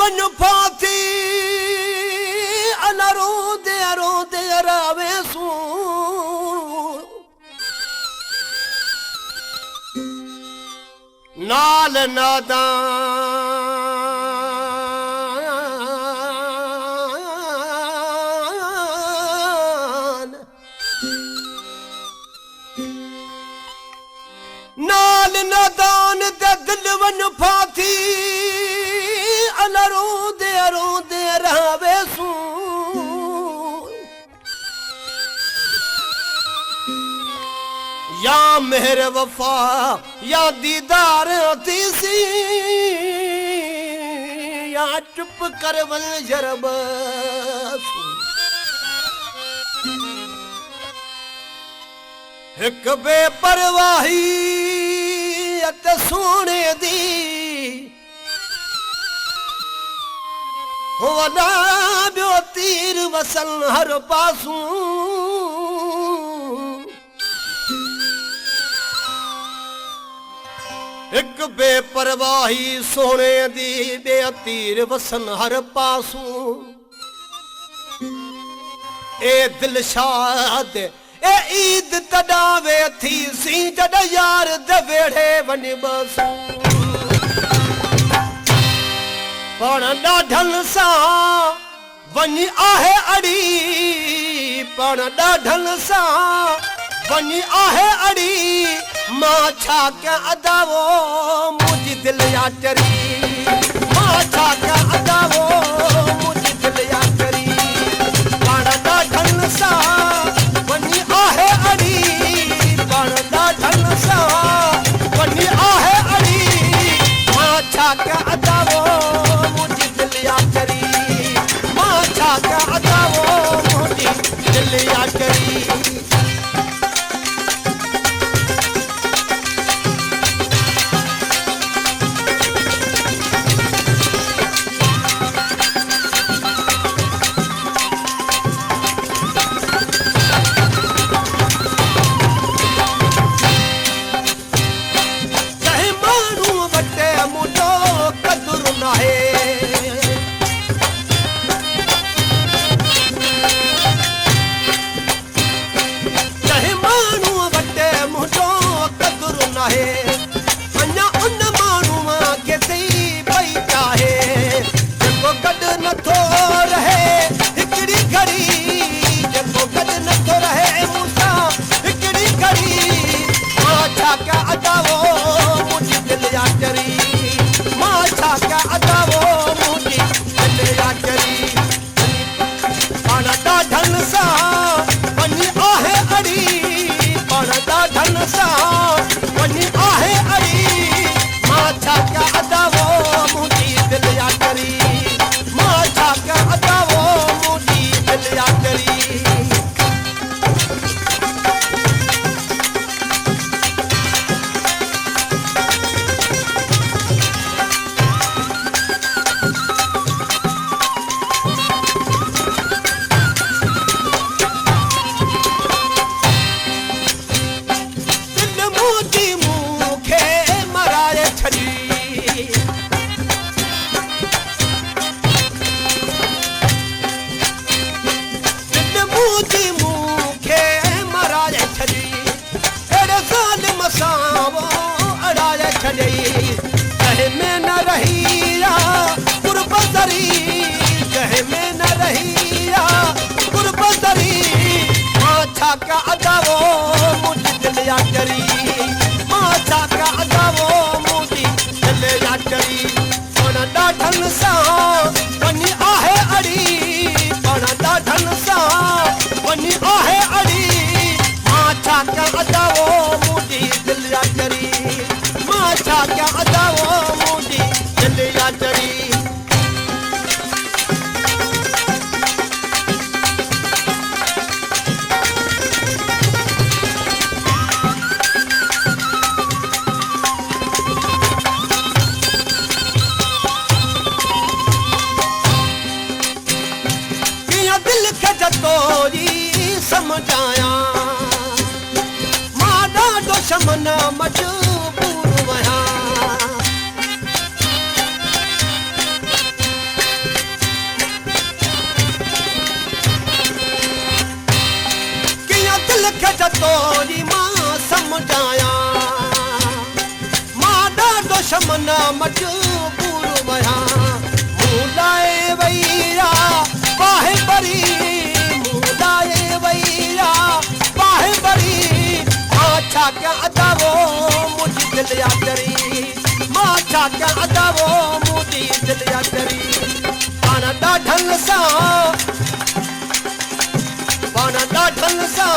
one फाती अना रोंदे रावे सू नाल नादान नाल नादान दे दिल वन फाती अना रोंदे रावे सू या मेहर वफा या दीदार तीसी या चुप कर वल जरब एक बेपरवाही अते सोने दी वना बियो तीर वसल हर पासू एक बेपरवाही सोने दी बेतीर वसन हर पासू ए दिलशाद ए ईद तडावे थी सी जड यार दे वेड़े वनी बसू पण ॾाढल सा वनी आहे अड़ी पण ॾाढल सा वनी आहे अड़ी मां छा क्या अदावो मुझी दिल या चरी मां छा क्या अदावो मुझी दिल या चरी पण ॾाढल सा वनी आहे अड़ी पण ॾाढल सा वनी आहे अड़ी मां छा क्या अदावो मुझी दिल या चरी मां छा क्या अदावो मुझी दिल या चरी समझाया मां ॾाढो शमना मजबूर वया ना मजबूर मया मुलाए वैया बाहे बरी मुलाए वैया बाहे बरी माछा क्या अदावो मुझी दिल या करी माछा क्या अदावो मुझी दिल या करी पाना ढंग सा पाना ढंग सा